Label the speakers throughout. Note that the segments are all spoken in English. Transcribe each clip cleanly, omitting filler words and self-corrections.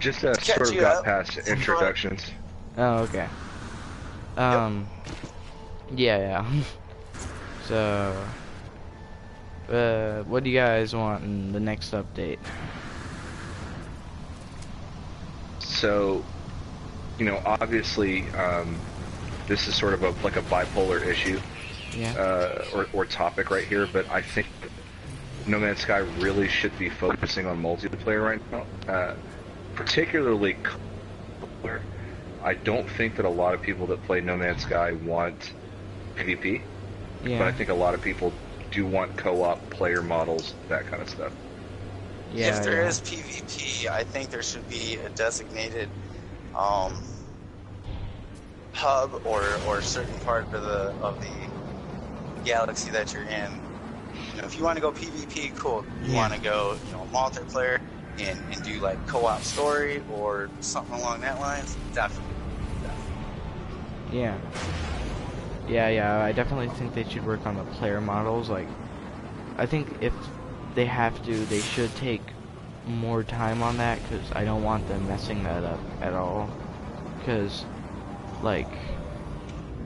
Speaker 1: Just sort of got past introductions.
Speaker 2: Oh, okay. Yeah. So, what do you guys want in the next update?
Speaker 1: So, you know, obviously, this is sort of like a bipolar issue, or topic right here. But I think No Man's Sky really should be focusing on multiplayer right now, particularly. I don't think that a lot of people that play No Man's Sky want PvP, but I think a lot of people do want co-op player models, that kind of stuff.
Speaker 3: If there is PvP, I think there should be a designated hub or certain part of the galaxy that you're in. You know, if you want to go PvP, cool. You want to go, you know, multiplayer and do like co-op story or something along that lines, definitely.
Speaker 2: Yeah, I definitely think they should work on the player models. Like, I think if they have to, they should take more time on that, because I don't want them messing that up at all. Because, like,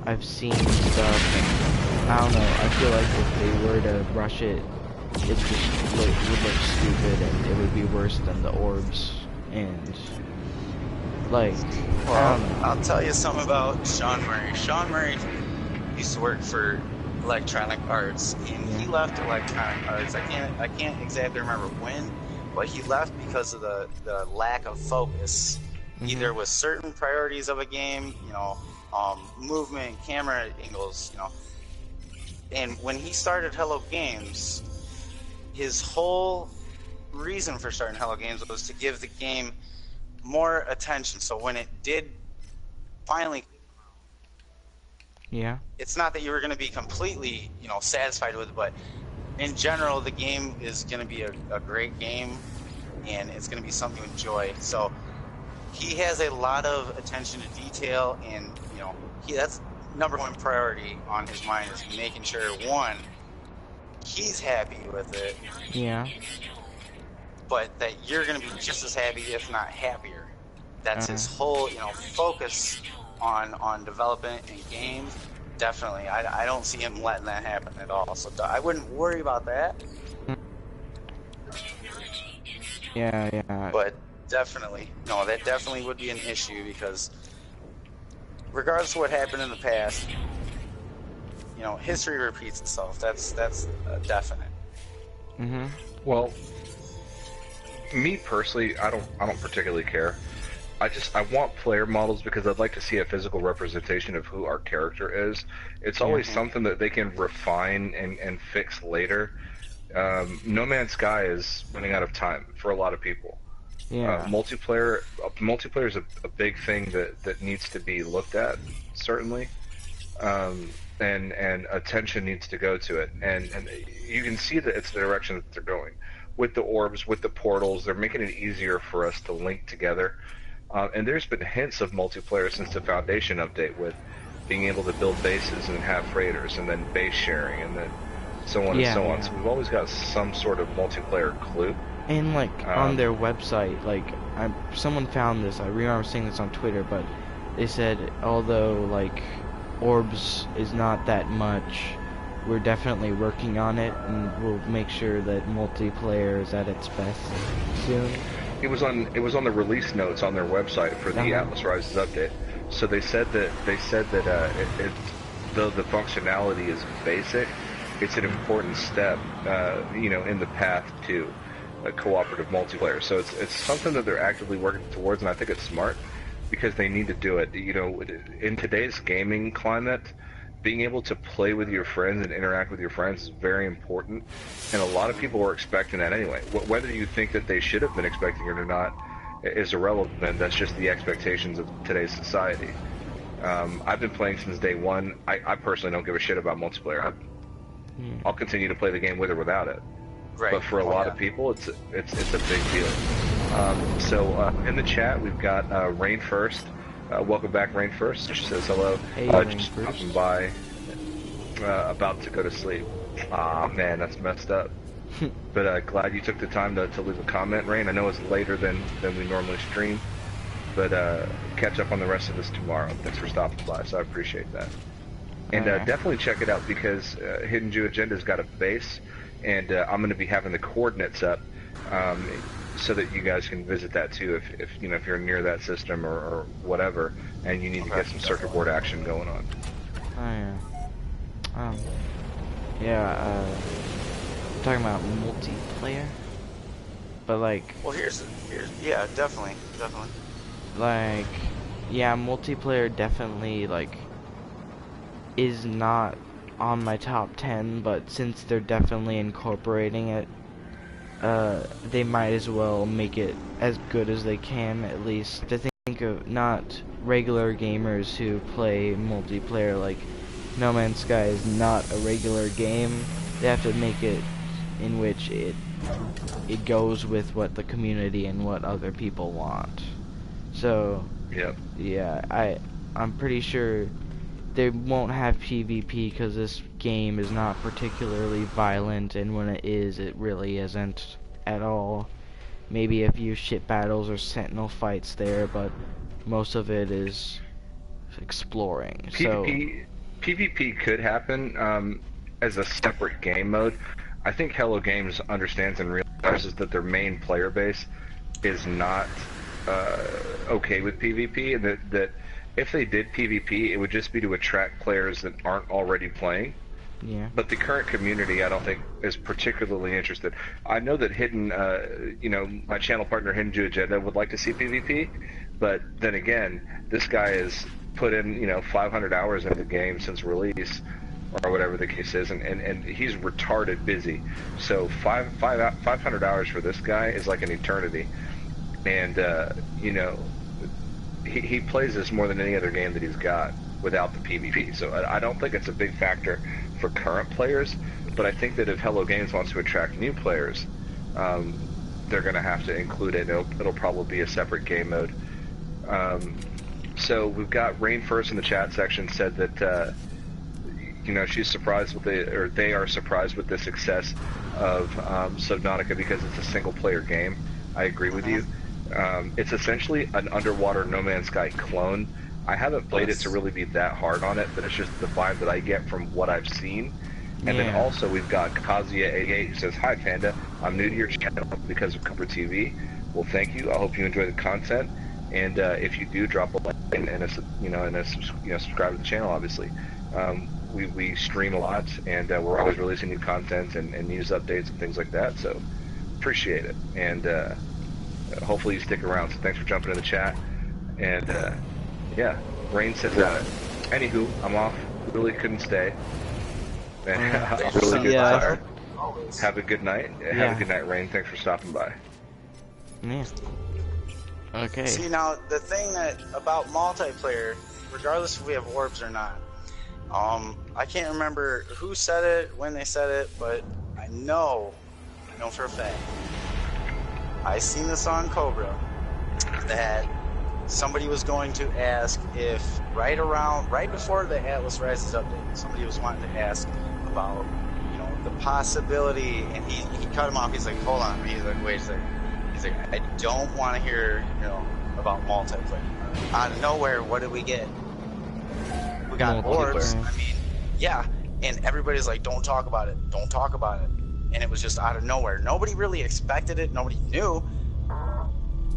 Speaker 2: I've seen stuff, and I don't know, I feel like if they were to rush it, it just would look stupid, and it would be worse than the orbs, and, like,
Speaker 3: well, I'll tell you something about Sean Murray. Sean Murray used to work for Electronic Arts, and he left Electronic Arts. I can't exactly remember when, but he left because of the lack of focus, either with certain priorities of a game, you know, movement, camera angles, you know. And when he started Hello Games, his whole reason for starting Hello Games was to give the game more attention. So when it did finally, it's not that you were going to be completely, you know, satisfied with it, but in general, the game is going to be a great game, and it's going to be something to enjoy. So he has a lot of attention to detail, and, you know, that's #1 priority on his mind, is making sure, one, he's happy with it. But that you're going to be just as happy, if not happier. That's his whole, you know, focus on development and games. Definitely, I don't see him letting that happen at all. So I wouldn't worry about that. But definitely, no, that definitely would be an issue, because regardless of what happened in the past, you know, history repeats itself. That's definite.
Speaker 1: Well, me personally, I don't particularly care. I want player models because I'd like to see a physical representation of who our character is. It's always something that they can refine and fix later. No Man's Sky is running out of time for a lot of people. Multiplayer is a big thing that needs to be looked at, certainly. And attention needs to go to it. And you can see that it's the direction that they're going. With the orbs, with the portals, they're making it easier for us to link together. And there's been hints of multiplayer since the Foundation update, with being able to build bases and have freighters, and then base sharing, and then so on and so on. So we've always got some sort of multiplayer clue.
Speaker 2: And, like, on their website, like, someone found this, I remember seeing this on Twitter, but they said, although, like, orbs is not that much, we're definitely working on it, and we'll make sure that multiplayer is at its best soon.
Speaker 1: It was on the release notes on their website for the Atlas Rises update. So they said that though the functionality is basic, it's an important step, you know, in the path to a cooperative multiplayer. So it's something that they're actively working towards, and I think it's smart, because they need to do it. You know, in today's gaming climate, being able to play with your friends and interact with your friends is very important, and a lot of people are expecting that anyway. Whether you think that they should have been expecting it or not is irrelevant. That's just the expectations of today's society. I've been playing since day one. I personally don't give a shit about multiplayer. I'll continue to play the game with or without it.
Speaker 3: Right.
Speaker 1: But for a lot of people, it's a big deal. So in the chat, we've got Rain First. Welcome back, Rain First. She says hello.
Speaker 2: Hey,
Speaker 1: just stopping by. About to go to sleep. Ah, man, that's messed up. But glad you took the time to leave a comment, Rain. I know it's later than we normally stream, but catch up on the rest of this tomorrow. Thanks for stopping by, so I appreciate that. And
Speaker 2: Okay.
Speaker 1: definitely check it out because Hidden Jew Agenda's got a base, and I'm going to be having the coordinates up so that you guys can visit that too if you know if you're near that system or whatever, and you need to get some circuit board action going on.
Speaker 2: Oh yeah. Yeah. I'm talking about multiplayer, but like.
Speaker 3: Well, yeah, definitely.
Speaker 2: Like, yeah, multiplayer definitely like is not on my top 10, but since they're definitely incorporating it, they might as well make it as good as they can, at least to think of not regular gamers who play multiplayer. Like, No Man's Sky is not a regular game. They have to make it in which it goes with what the community and what other people want. So,
Speaker 1: Yep.
Speaker 2: yeah, I'm pretty sure they won't have PvP because this game is not particularly violent, and when it is, it really isn't at all. Maybe a few ship battles or sentinel fights there, but most of it is exploring.
Speaker 1: PvP could happen as a separate game mode. I think Hello Games understands and realizes that their main player base is not okay with PvP, and that if they did PvP, it would just be to attract players that aren't already playing.
Speaker 2: Yeah.
Speaker 1: But the current community, I don't think, is particularly interested. I know that my channel partner Hidden Jew Agenda would like to see PvP, but then again, this guy has put in, 500 hours into the game since release, or whatever the case is, and he's retarded busy. So 500 hours for this guy is like an eternity. And, he plays this more than any other game that he's got without the PvP. So I don't think it's a big factor for current players, but I think that if Hello Games wants to attract new players, they're going to have to include it. It'll probably be a separate game mode. So we've got Rain First in the chat section said that, she's surprised they are surprised with the success of Subnautica because it's a single-player game. I agree with you. It's essentially an underwater No Man's Sky clone. I haven't played it to really be that hard on it, but it's just the vibe that I get from what I've seen. And then also we've got Kazuya88 who says, "Hi Panda, I'm new to your channel because of Cooper TV." Well, thank you. I hope you enjoy the content, and if you do, drop a like and subscribe to the channel. Obviously, we stream a lot, and we're always releasing new content and news updates and things like that. So appreciate it, and hopefully you stick around. So thanks for jumping in the chat, and yeah, Rain says, anywho, I'm off. Really couldn't stay. And I'm really good tired. Have a good night. Have a good night, Rain. Thanks for stopping by.
Speaker 2: Yeah. Okay.
Speaker 3: See, now, the thing about multiplayer, regardless if we have orbs or not, I can't remember who said it, when they said it, but I know for a fact, I seen this on Cobra, that somebody was going to ask if right before the Atlas Rises update, somebody was wanting to ask about, the possibility, and he cut him off. He's like, hold on. He's like, wait a second. He's like, I don't want to hear, about multiplayer. Out of nowhere, what did we get? We got orbs. I mean, yeah. And everybody's like, don't talk about it. Don't talk about it. And it was just out of nowhere. Nobody really expected it. Nobody knew.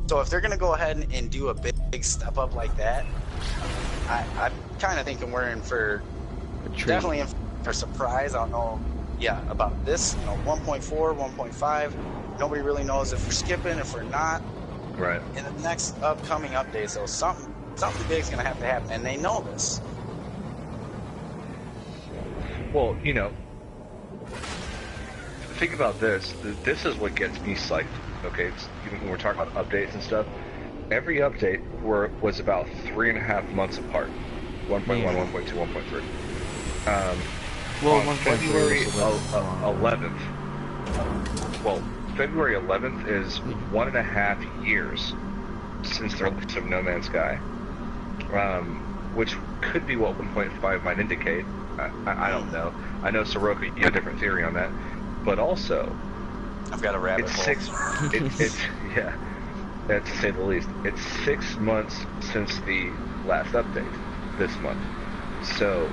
Speaker 3: So if they're going to go ahead and do a big step up like that, I'm kind of thinking we're in for, definitely in for surprise. I don't know, about this, 1.4, 1.5. Nobody really knows if we're skipping, if we're not.
Speaker 1: Right. In
Speaker 3: the next upcoming updates, so something big's going to have to happen, and they know this.
Speaker 1: Well, think about this. This is what gets me psyched. Okay, when we're talking about updates and stuff, every update was about 3.5 months apart. 1.1, 1.2, 1.3. On February 11th. Well, February 11th is 1.5 years since the release of No Man's Sky, which could be what 1.5 might indicate. I don't know. I know Seroka4you have a different theory on that, but also
Speaker 3: I've got a rabbit
Speaker 1: It's
Speaker 3: hole.
Speaker 1: six. It's yeah, to say the least. It's 6 months since the last update this month. So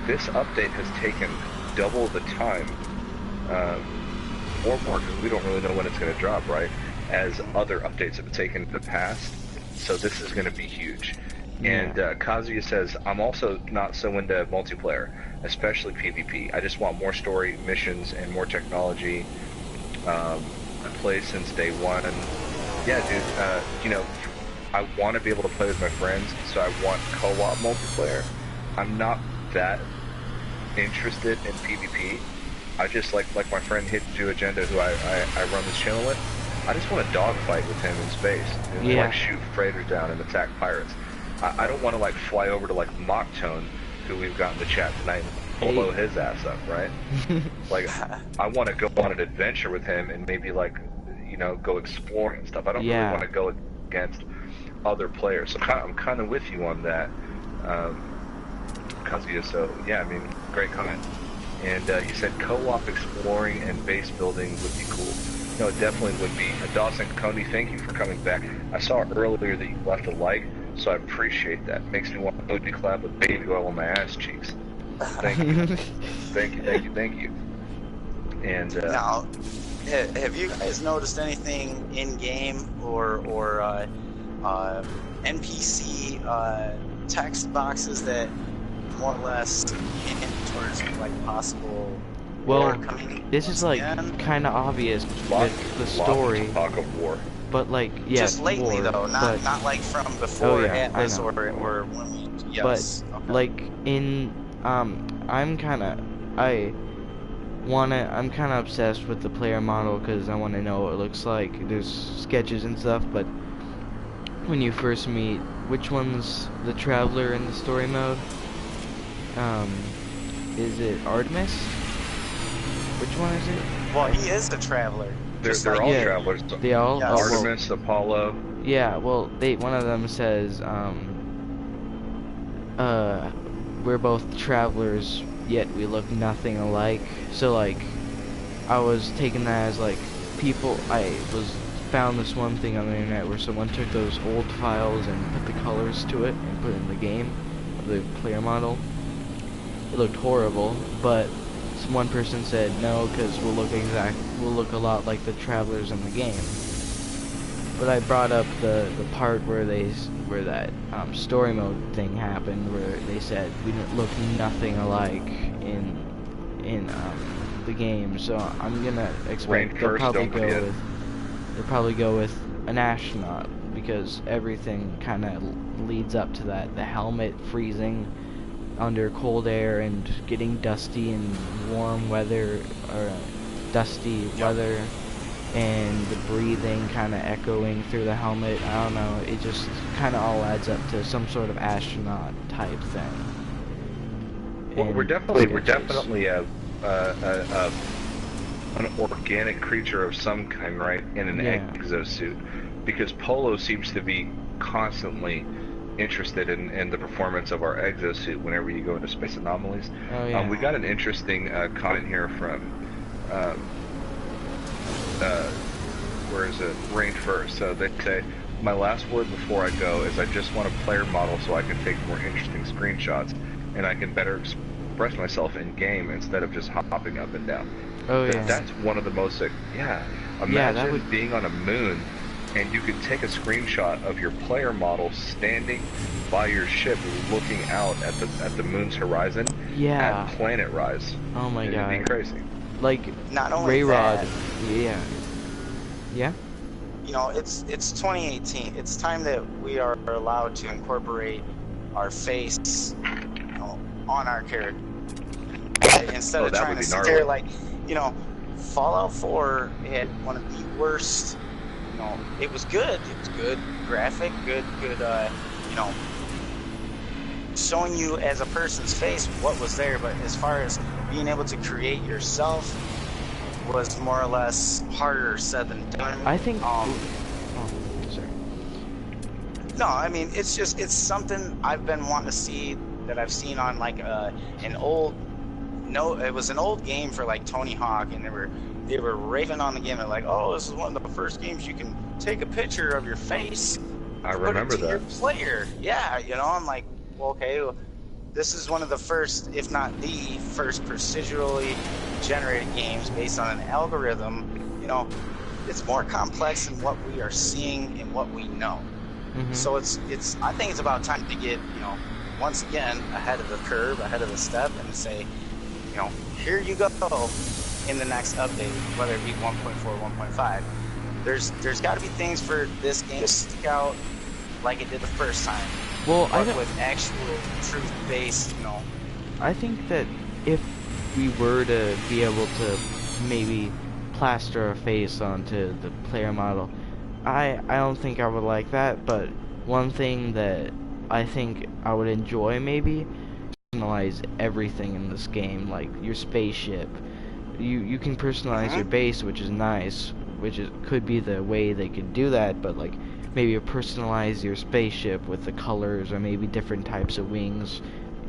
Speaker 1: this update has taken double the time, or more, because we don't really know when it's going to drop, right? As other updates have taken in the past. So this is going to be huge. And Kazuya says, I'm also not so into multiplayer, especially PvP. I just want more story, missions, and more technology. I played since day one. And yeah, dude, you know, I want to be able to play with my friends, so I want co-op multiplayer. I'm not that interested in PvP. I just like my friend Hiddenpanda Agenda, who I run this channel with. I just want to dogfight with him in space and like shoot freighters down and attack pirates. I don't want to like fly over to like Mocktown, who we've got in the chat tonight, and blow his ass up, right? Like, I want to go on an adventure with him and maybe like, you know, go exploring and stuff. I don't really want to go against other players. So I'm kind of with you on that, Kazuya. So yeah, I mean, great comment. And he said co-op exploring and base building would be cool. No, it definitely would be. Dawson Coney, thank you for coming back. I saw earlier that you left a like, so I appreciate that. Makes me want to collab with baby oil on my ass cheeks. Thank you. thank you. And
Speaker 3: now, have you guys noticed anything in game or NPC text boxes that more or less hint towards like possible?
Speaker 2: Well, this is like kind of obvious with the story.
Speaker 1: Talk of war.
Speaker 2: But like, yeah,
Speaker 3: just lately
Speaker 2: war,
Speaker 3: though, not like from before Atlas or when we. Yes.
Speaker 2: But like in I'm kind of obsessed with the player model because I want to know what it looks like. There's sketches and stuff, but when you first meet, which one's the traveler in the story mode? Is it Artemis? Which one is it?
Speaker 3: Well, he is the traveler.
Speaker 1: They're all travelers.
Speaker 2: They all
Speaker 1: Artemis, Apollo.
Speaker 2: Yeah, well, one of them says, we're both travelers, yet we look nothing alike. So like, I was taking that as like, found this one thing on the internet where someone took those old files and put the colors to it and put it in the game, the player model. It looked horrible, but one person said no, because we'll look a lot like the travelers in the game. But I brought up the part where that story mode thing happened, where they said we didn't look nothing alike in the game. So I'm gonna expect they'll probably go with an astronaut, because everything kind of leads up to that. The helmet freezing under cold air and getting dusty in warm weather, or dusty weather, and the breathing kind of echoing through the helmet. I don't know, it just kind of all adds up to some sort of astronaut type thing.
Speaker 1: Well, we're definitely an organic creature of some kind, right? In an exosuit, because Polo seems to be constantly interested in the performance of our exosuit whenever you go into space anomalies. We got an interesting comment here from where is it? Rain First. So they say, my last word before I go is I just want a player model so I can take more interesting screenshots and I can better express myself in game instead of just hopping up and down. That's one of the most imagine being on a moon and you could take a screenshot of your player model standing by your ship looking out at the moon's horizon at planet rise.
Speaker 2: Oh my god.
Speaker 3: It'd
Speaker 2: be crazy. Like, not only Rayrod. Yeah?
Speaker 3: You know, it's 2018. It's time that we are allowed to incorporate our face, you know, on our character. Instead of trying to sit there like, you know, Fallout 4 had one of the worst. You know, it was good. It was good graphic, good, you know, showing you as a person's face what was there. But as far as being able to create yourself was more or less harder said than done.
Speaker 2: I think. Sorry.
Speaker 3: No, I mean it's something I've been wanting to see, that I've seen on like an old no, it was an old game for like Tony Hawk, and they were raving on the game. They're like, oh, this is one of the first games you can take a picture of your face.
Speaker 1: I
Speaker 3: Put
Speaker 1: remember
Speaker 3: it to your
Speaker 1: that.
Speaker 3: player. Yeah, you know, I'm like, well, okay, well, this is one of the first, if not the first, procedurally generated games based on an algorithm. You know, it's more complex than what we are seeing and what we know. So it's I think it's about time to get, you know, once again ahead of the curve, ahead of the step, and to say, you know, here you go in the next update, whether it be 1.4 or 1.5. There's got to be things for this game to stick out like it did the first time.
Speaker 2: Well,
Speaker 3: but with actual truth-based, you know.
Speaker 2: I think that if we were to be able to maybe plaster a face onto the player model, I don't think I would like that, but one thing that I think I would enjoy maybe, personalize everything in this game, like your spaceship. You can personalize your base, which is nice, could be the way they could do that, but like maybe personalize your spaceship with the colors or maybe different types of wings,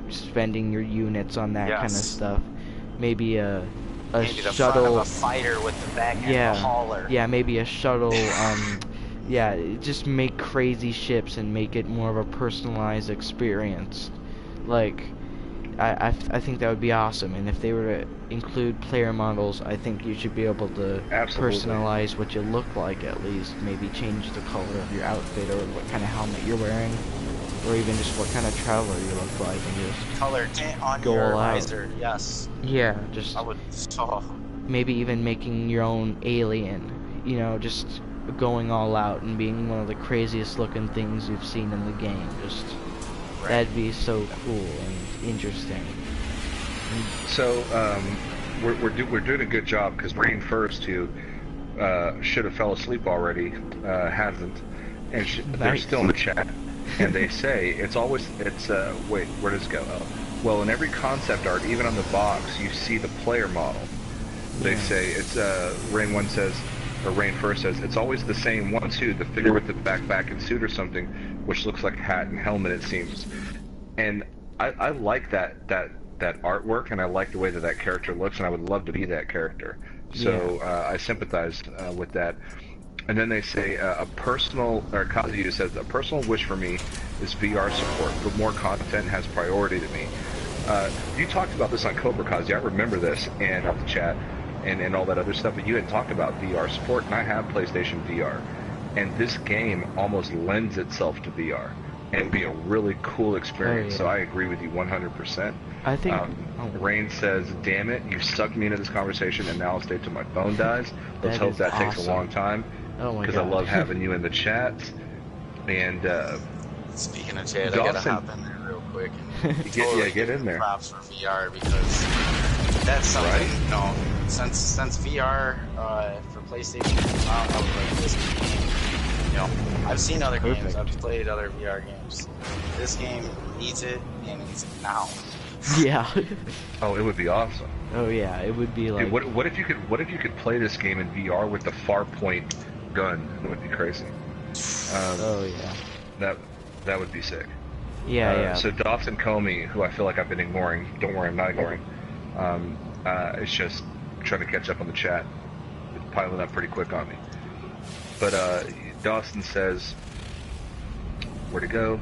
Speaker 2: spending your units on that kind of stuff. Maybe
Speaker 3: maybe
Speaker 2: shuttle,
Speaker 3: the front of a fighter with the back end of a hauler.
Speaker 2: Yeah, maybe a shuttle. Yeah, just make crazy ships and make it more of a personalized experience. Like, I think that would be awesome. And if they were to include player models, I think you should be able to personalize what you look like at least. Maybe change the color of your outfit or what kind of helmet you're wearing, or even just what kind of traveler you look like, and just
Speaker 3: color tint on
Speaker 2: go
Speaker 3: your
Speaker 2: all out.
Speaker 3: visor. Yes.
Speaker 2: Yeah, just
Speaker 3: I would.
Speaker 2: Maybe even making your own alien. You know, just going all out and being one of the craziest looking things you've seen in the game. Just that'd be so cool and interesting.
Speaker 1: So we're doing a good job because Rain1st, who should have fell asleep already, hasn't, and they're still in the chat. And they say it's wait, where does it go? Oh, well, in every concept art, even on the box, you see the player model. They say it's Rain1 says, or Rain1st says, it's always the same one too, the figure with the backpack and suit or something, which looks like a hat and helmet, it seems. And I like that artwork, and I like the way that character looks, and I would love to be that character. So I sympathize with that. And then they say Kazuyu says, a personal wish for me is VR support, but more content has priority to me. You talked about this on Cobra, Kazuyu, I remember this, and off the chat, and all that other stuff, but you had talked about VR support, and I have PlayStation VR, and this game almost lends itself to VR, and it'd be a really cool experience, so I agree with you 100%.
Speaker 2: I think...
Speaker 1: Rain says, damn it, you sucked me into this conversation, and now I'll stay till my phone dies. Let's hope that takes a long time.
Speaker 2: Oh my god.
Speaker 1: Because I love having you in the chat. And
Speaker 3: speaking of chat, I gotta hop in there real quick and
Speaker 1: get in there.
Speaker 3: Props for VR, because that's something, you know, since VR for PlayStation came out, I was like, this game, you know, I've seen other games, I've played other VR games. This game needs it, and it needs it now.
Speaker 2: Yeah.
Speaker 1: Oh, it would be awesome.
Speaker 2: Oh yeah, it would be like.
Speaker 1: Dude, what if you could play this game in VR with the Farpoint gun? It would be crazy.
Speaker 2: Oh yeah.
Speaker 1: That would be sick.
Speaker 2: Yeah.
Speaker 1: So Dawson Comey, who I feel like I've been ignoring, don't worry, I'm not ignoring. It's just trying to catch up on the chat. It's piling up pretty quick on me. But Dawson says, where to go?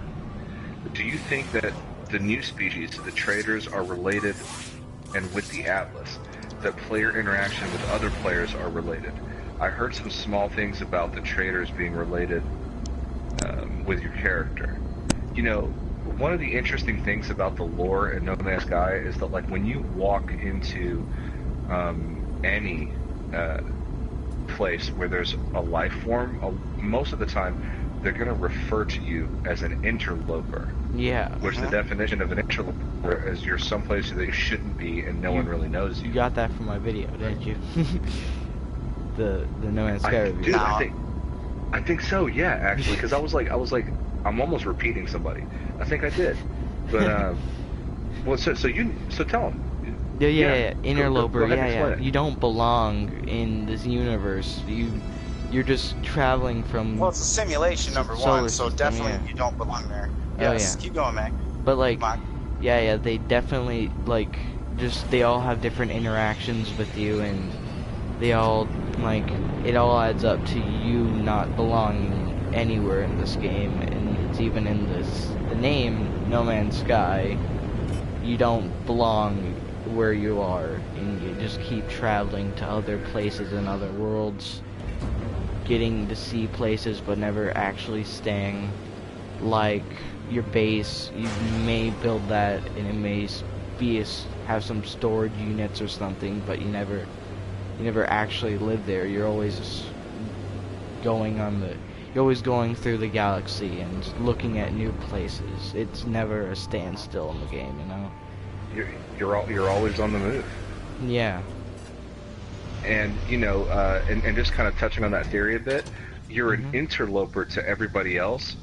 Speaker 1: Do you think that the new species, the traders, are related, and with the Atlas, that player interaction with other players are related? I heard some small things about the traders being related with your character. You know, one of the interesting things about the lore in No Man's Sky is that, like, when you walk into any place where there's a life form, most of the time they're going to refer to you as an interloper.
Speaker 2: Yeah.
Speaker 1: Which the definition of an interloper is you're someplace that you shouldn't be and no one really knows you.
Speaker 2: You got that from my video, didn't you? the No Man's Sky review.
Speaker 1: Dude, I think so, yeah, actually, because I was like, I'm almost repeating somebody. I think I did. But, well, so tell them.
Speaker 2: Yeah. Interloper,
Speaker 1: go ahead and
Speaker 2: You don't belong in this universe. You're just traveling from...
Speaker 3: Well, it's a simulation, number one, so definitely you don't belong there. Yes, keep going, man.
Speaker 2: But, like, yeah, they definitely, like, just they all have different interactions with you, and they all, like, it all adds up to you not belonging anywhere in this game. And it's even in the name, No Man's Sky. You don't belong where you are, and you just keep traveling to other places and other worlds, getting to see places but never actually staying. Like your base, you may build that and it may have some storage units or something, but you never actually live there. You're always just you're always going through the galaxy and looking at new places. It's never a standstill in the game, you know.
Speaker 1: You're always on the move.
Speaker 2: Yeah.
Speaker 1: And you know, and just kind of touching on that theory a bit, you're an interloper to everybody else,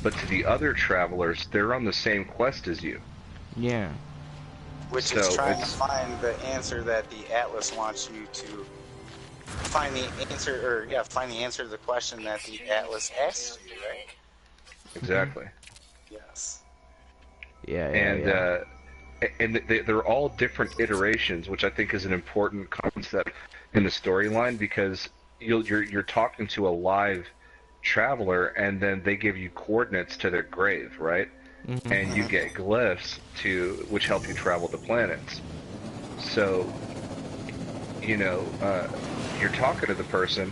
Speaker 1: but to the other travelers, they're on the same quest as you.
Speaker 2: Yeah.
Speaker 3: Which is trying to find the answer that the Atlas wants you to find the answer, or find the answer to the question that the Atlas asks you, right?
Speaker 1: Exactly.
Speaker 3: Yes.
Speaker 2: Yeah.
Speaker 1: And they're all different iterations, which I think is an important concept in the storyline, because you're talking to a live traveler, and then they give you coordinates to their grave, right? And you get glyphs which help you travel to planets. So, you know, you're talking to the person,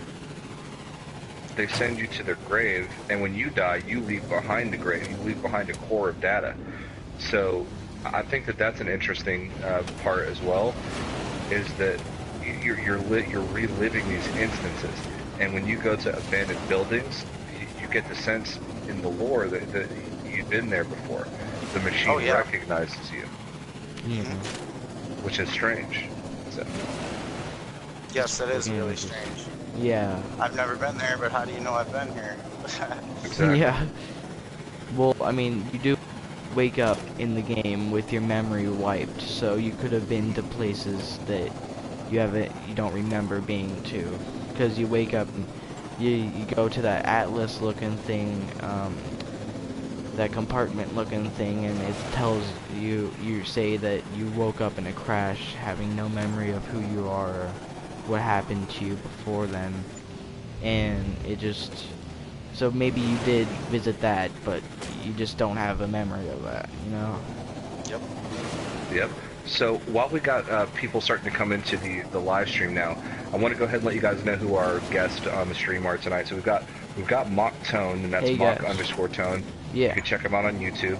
Speaker 1: they send you to their grave, and when you die, you leave behind the grave. You leave behind a core of data. So I think that's an interesting part as well, is that you're reliving these instances, and when you go to abandoned buildings, you get the sense in the lore that you've been there before. The machine recognizes you, which is strange. So.
Speaker 3: Yes, that is really strange.
Speaker 2: Yeah.
Speaker 3: I've never been there, but how do you know I've been here?
Speaker 1: Exactly.
Speaker 2: Yeah. Well, I mean, you do wake up in the game with your memory wiped, so you could have been to places that you don't remember being to, because you wake up and you go to that Atlas looking thing, that compartment looking thing, and it tells you say that you woke up in a crash having no memory of who you are or what happened to you before then, and it just, so maybe you did visit that, but you just don't have a memory of that, you know?
Speaker 1: Yep. So while we got people starting to come into the live stream now, I want to go ahead and let you guys know who our guests on the stream are tonight. So we've got Mock Tone, and that's Mock_Tone.
Speaker 2: Yeah.
Speaker 1: You can check him out on YouTube.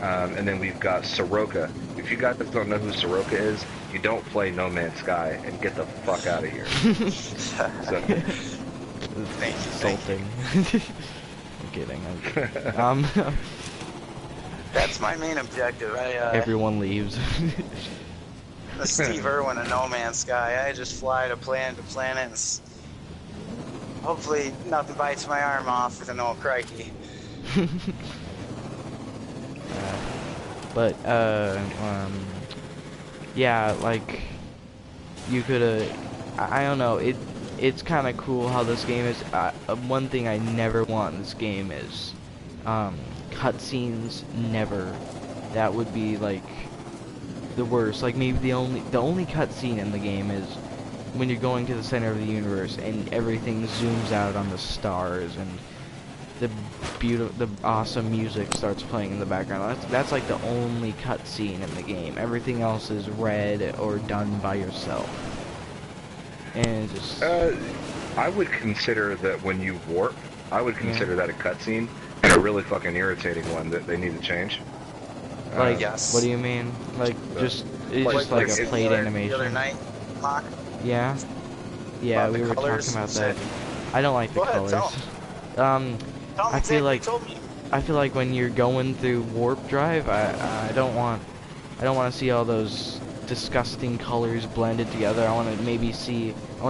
Speaker 1: And then we've got Seroka. If you guys don't know who Seroka is, you don't play No Man's Sky, and get the fuck out of here. So.
Speaker 3: Thank
Speaker 2: you. I'm kidding.
Speaker 3: That's my main objective.
Speaker 2: Everyone leaves.
Speaker 3: The Steve Irwin of No Man's Sky. I just fly to planet and hopefully nothing bites my arm off with an old crikey.
Speaker 2: But yeah, like you could I don't know, it's kind of cool how this game is. One thing I never want in this game is cutscenes. Never. That would be like the worst. Like maybe the only cutscene in the game is when you're going to the center of the universe and everything zooms out on the stars and the awesome music starts playing in the background. That's like the only cutscene in the game. Everything else is read or done by yourself. And it just
Speaker 1: I would consider that when you warp, I would consider that a cutscene, and a really fucking irritating one that they need to change.
Speaker 2: Like,
Speaker 3: yes.
Speaker 2: What do you mean? Like, just it's just like a played animation.
Speaker 3: The other night, Mock?
Speaker 2: Yeah. Yeah, we were talking about that. I don't like the colors. I feel like when you're going through warp drive, I don't want to see all those disgusting colors blended together. I want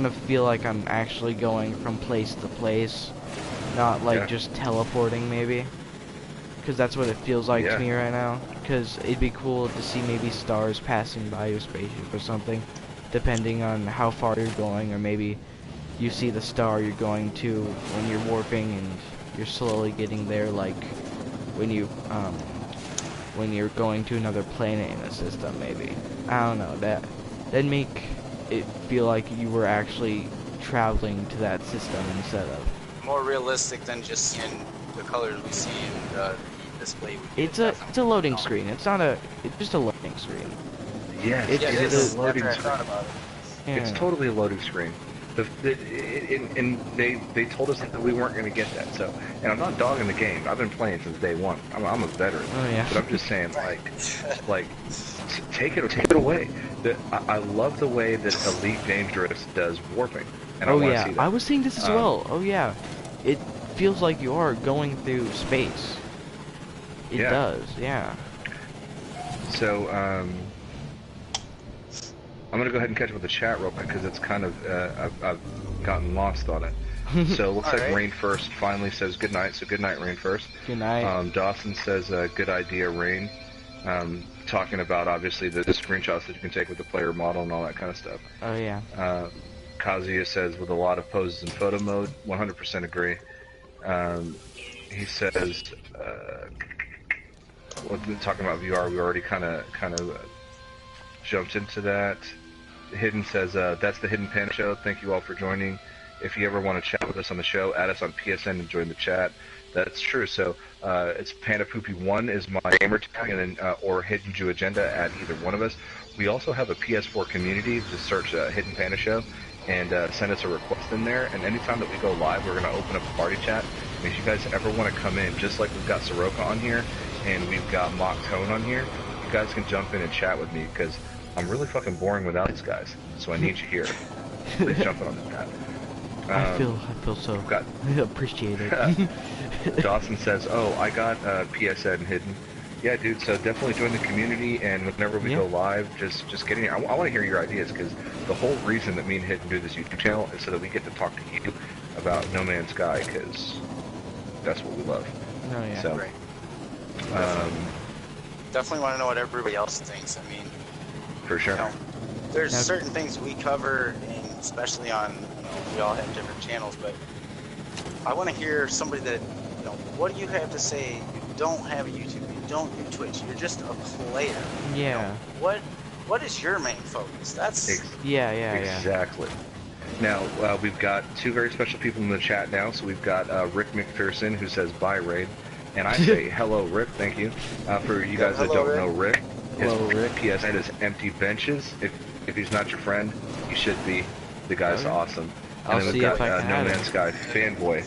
Speaker 2: to feel like I'm actually going from place to place, not like just teleporting maybe, because that's what it feels like to me right now. Because it'd be cool to see maybe stars passing by your spaceship or something, depending on how far you're going, or maybe you see the star you're going to when you're warping and you're slowly getting there, like when you when you're going to another planet in the system, maybe. I don't know, that'd make it feel like you were actually traveling to that system instead of...
Speaker 3: More realistic than just seeing the colors we see in the display.
Speaker 2: It's a loading screen. It's not a... It's just a loading screen.
Speaker 1: Yes,
Speaker 2: It's
Speaker 1: it is a loading
Speaker 3: after I
Speaker 1: screen.
Speaker 3: thought about it.
Speaker 1: It's totally a loading screen. And they told us that we weren't going to get that. So, and I'm not dogging the game. I've been playing since day one. I'm a veteran.
Speaker 2: Oh, yeah.
Speaker 1: But I'm just saying, like, take it away. I love the way that Elite Dangerous does warping, and I
Speaker 2: Oh
Speaker 1: want to
Speaker 2: yeah,
Speaker 1: see that.
Speaker 2: I was seeing this as well. Oh yeah, it feels like you are going through space. It
Speaker 1: Yeah.
Speaker 2: does, yeah.
Speaker 1: So, I'm gonna go ahead and catch up with the chat real quick because it's kind of I've gotten lost on it. So it looks like
Speaker 3: Alright.
Speaker 1: Rain First finally says good night. So good night, Rain First.
Speaker 2: Good night.
Speaker 1: Dawson says good idea, Rain. Talking about obviously the screenshots that you can take with the player model and all that kind of stuff.
Speaker 2: Oh yeah.
Speaker 1: Kazuya says with a lot of poses in photo mode. 100% agree. He says talking about VR, we already kind of jumped into that. Hidden says that's the Hidden Panda show. Thank you all for joining. If you ever want to chat with us on the show, add us on PSN and join the chat. That's true. So it's Panda Poopy 1 is my gamer tag, and then or Hidden Jew Agenda at either one of us. We also have a PS4 community. Just search Hidden Panda Show and send us a request in there. And anytime that we go live, we're going to open up a party chat. And if you guys ever want to come in, just like we've got Seroka on here and we've got Mock Tone on here, you guys can jump in and chat with me because I'm really fucking boring without these guys. So I need you here. Please jump in on the chat.
Speaker 2: I feel so appreciated.
Speaker 1: Dawson says, "Oh, I got PSN Hidden." Yeah, dude. So definitely join the community, and whenever we go live, just get in here. I want to hear your ideas because the whole reason that me and Hidden do this YouTube channel is so that we get to talk to you about No Man's Sky because that's what we love.
Speaker 2: Oh yeah.
Speaker 1: So,
Speaker 3: Right. Definitely want to know what everybody else thinks. I mean,
Speaker 1: for sure.
Speaker 3: you know, there's
Speaker 2: Now-
Speaker 3: certain things we cover, and especially on, we all have different channels, but I want to hear somebody that, what do you have to say? You don't have a YouTube, you don't do Twitch, you're just a player.
Speaker 2: Yeah.
Speaker 3: What is your main focus? That's
Speaker 2: Yeah.
Speaker 1: Exactly. Now, we've got two very special people in the chat now. So we've got Rick McPherson, who says, bye, Raid. And I say, hello, Rick, thank you. For you guys that
Speaker 3: hello,
Speaker 1: don't
Speaker 3: Rick.
Speaker 1: know Rick, his
Speaker 2: Hello, Rick.
Speaker 1: PSN is empty benches. If he's not your friend, you should be. The guy's
Speaker 2: Okay.
Speaker 1: awesome.
Speaker 2: I'll
Speaker 1: And then
Speaker 2: see
Speaker 1: we've
Speaker 2: if
Speaker 1: got
Speaker 2: I can
Speaker 1: No
Speaker 2: add
Speaker 1: Man's
Speaker 2: him.
Speaker 1: Sky Fanboy.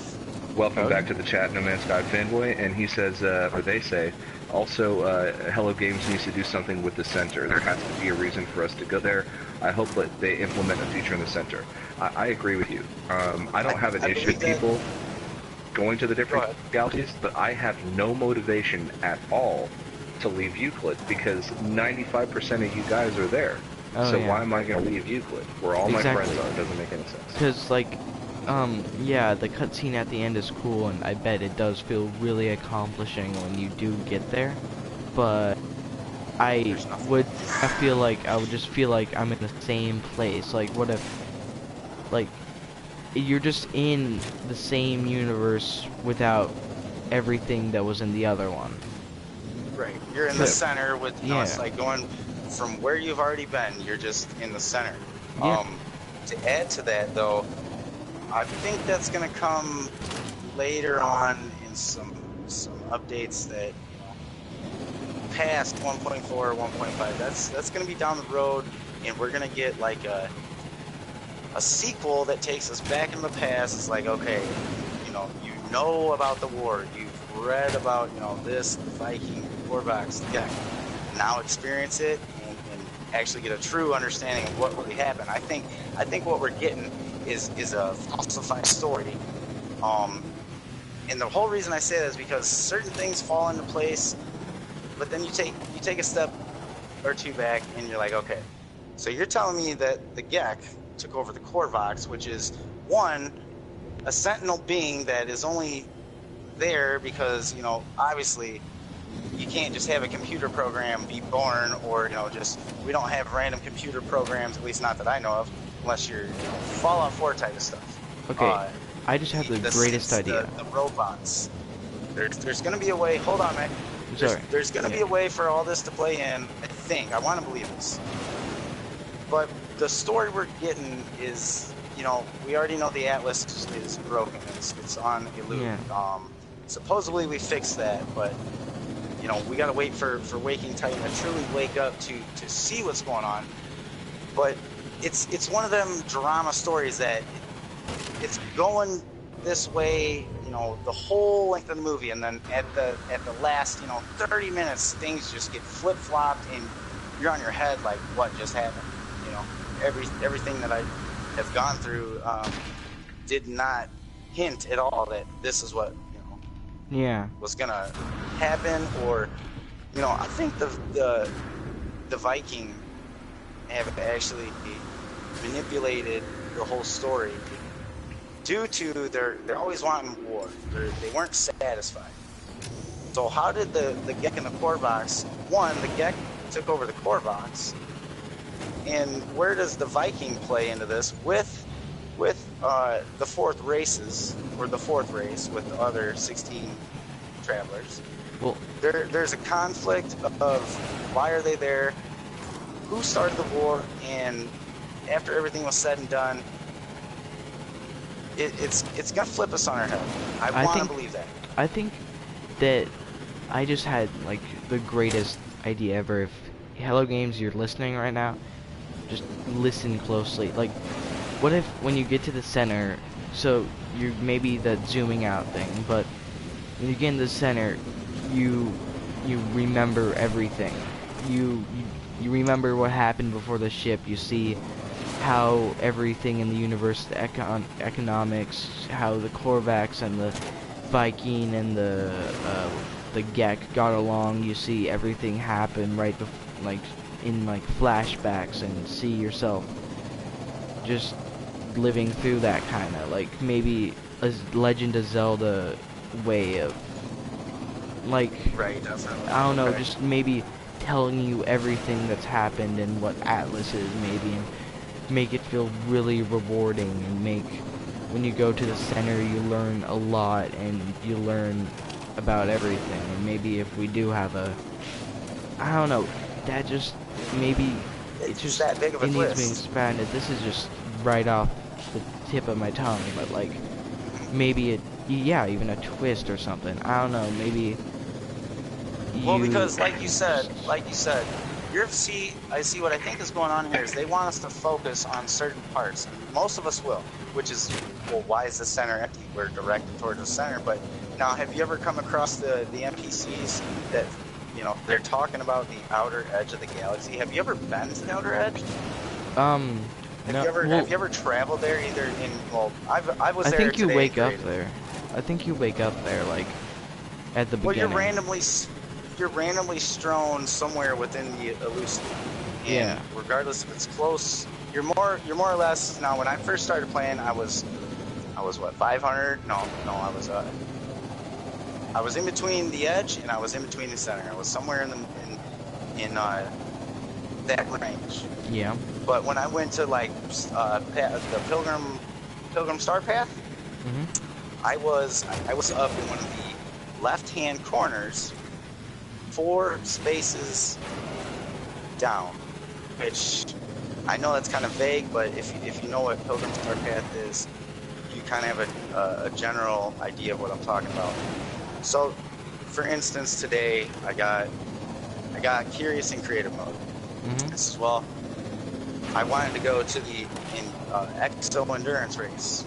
Speaker 1: Welcome
Speaker 2: Okay.
Speaker 1: back to the chat, No Man's Sky Fanboy. And he says, or they say, also, Hello Games needs to do something with the center. There has to be a reason for us to go there. I hope that they implement a feature in the center. I agree with you. I don't have an
Speaker 3: I
Speaker 1: issue with
Speaker 3: believe that-
Speaker 1: people going to the
Speaker 3: Go
Speaker 1: different
Speaker 3: ahead.
Speaker 1: galaxies, but I have no motivation at all to leave Euclid because 95% of you guys are there.
Speaker 2: Oh,
Speaker 1: So
Speaker 2: yeah.
Speaker 1: why am I going to leave Euclid, where all my
Speaker 2: Exactly.
Speaker 1: friends are? It doesn't make any sense.
Speaker 2: Because, like, yeah, the cutscene at the end is cool, and I bet it does feel really accomplishing when you do get there. But I would just feel like I'm in the same place. Like, what if, like, you're just in the same universe without everything that was in the other one.
Speaker 3: right. You're in the center with, it's
Speaker 2: Yeah.
Speaker 3: like going from where you've already been, you're just in the center.
Speaker 2: Yeah.
Speaker 3: To add to that, though, I think that's going to come later on in some updates that, past 1.4 or 1.5. That's going to be down the road, and we're going to get like a sequel that takes us back in the past. It's like, okay, you know about the war, you've read about this, the Viking, Warbox, yeah. Now experience it and actually get a true understanding of what really happened. I think what we're getting is a falsified story. And the whole reason I say that is because certain things fall into place, but then you take a step or two back and you're like, okay, so you're telling me that the Gek took over the Korvax, which is a sentinel being that is only there because obviously you can't just have a computer program be born, or we don't have random computer programs, at least not that I know of, unless you're Fallout 4 type of stuff.
Speaker 2: Okay, I just have the greatest idea.
Speaker 3: The robots. There's going to be a way. Hold on, man.
Speaker 2: Sorry.
Speaker 3: There's going to be a way for all this to play in. I think. I want to believe this. But the story we're getting is, you know, we already know the Atlas is broken. It's on a loop.
Speaker 2: Yeah.
Speaker 3: Supposedly we fixed that, but you know, we got to wait for Waking Titan to truly wake up to see what's going on. But it's one of them drama stories that it's going this way, you know, the whole length of the movie, and then at the last, you know, 30 minutes, things just get flip-flopped, and you're on your head like, what just happened? You know, everything that I have gone through did not hint at all that this is what, you know,
Speaker 2: Yeah.
Speaker 3: was gonna happen. Or, you know, I think the Viking have actually manipulated the whole story due to they're always wanting war. They weren't satisfied. So how did the Gek and the core box? One, the Gek took over the core box, and where does the Viking play into this with the fourth races, or the fourth race with the other 16 travelers?
Speaker 2: Well,
Speaker 3: there's a conflict of why are they there, who started the war, and after everything was said and done, it's gonna flip us on our head. I want to believe that.
Speaker 2: I think that I just had like the greatest idea ever. If Hello Games, you're listening right now, just listen closely. Like, what if when you get to the center, so you maybe the zooming out thing, but when you get in the center, you remember everything. You remember what happened before the ship. You see how everything in the universe, the economics, how the Korvax and the Viking and the Gek got along. You see everything happen right like in like flashbacks, and see yourself just living through that kind of like maybe a Legend of Zelda way of like,
Speaker 3: right, definitely.
Speaker 2: I don't know,
Speaker 3: Okay.
Speaker 2: just maybe telling you everything that's happened and what Atlas is, maybe, and make it feel really rewarding, and make when you go to the center you learn a lot, and you learn about everything. And maybe if we do have a, I don't know, that just maybe
Speaker 3: It's
Speaker 2: just
Speaker 3: that big of a
Speaker 2: it needs to be
Speaker 3: twist.
Speaker 2: expanded. This is just right off the tip of my tongue, but like maybe it, yeah, even a twist or something. I don't know, maybe.
Speaker 3: Well, because like you said, I see what I think is going on here is they want us to focus on certain parts. Most of us will, which is, well, why is the center empty? We're directed towards the center. But now, have you ever come across the NPCs that, you know, they're talking about the outer edge of the galaxy? Have you ever been to the outer edge?
Speaker 2: No,
Speaker 3: Have you ever traveled there? Either in, well, I was
Speaker 2: I
Speaker 3: there.
Speaker 2: think you
Speaker 3: today,
Speaker 2: wake up
Speaker 3: great.
Speaker 2: there. I think you wake up there, like, at the
Speaker 3: Well,
Speaker 2: beginning.
Speaker 3: you're randomly strewn somewhere within the elusive. And
Speaker 2: Yeah.
Speaker 3: regardless if it's close, you're more or less. Now, when I first started playing, I was what, 500? No, I was in between the edge and I was in between the center. I was somewhere in that range.
Speaker 2: Yeah.
Speaker 3: But when I went to like the Pilgrim Star Path, I was up in one of the left-hand corners, 4 spaces down, which I know that's kind of vague, but if you know what Pilgrim Star Path is, you kind of have a general idea of what I'm talking about. So, for instance, today I got curious in creative mode. This is, well, I wanted to go to the Exo Endurance race.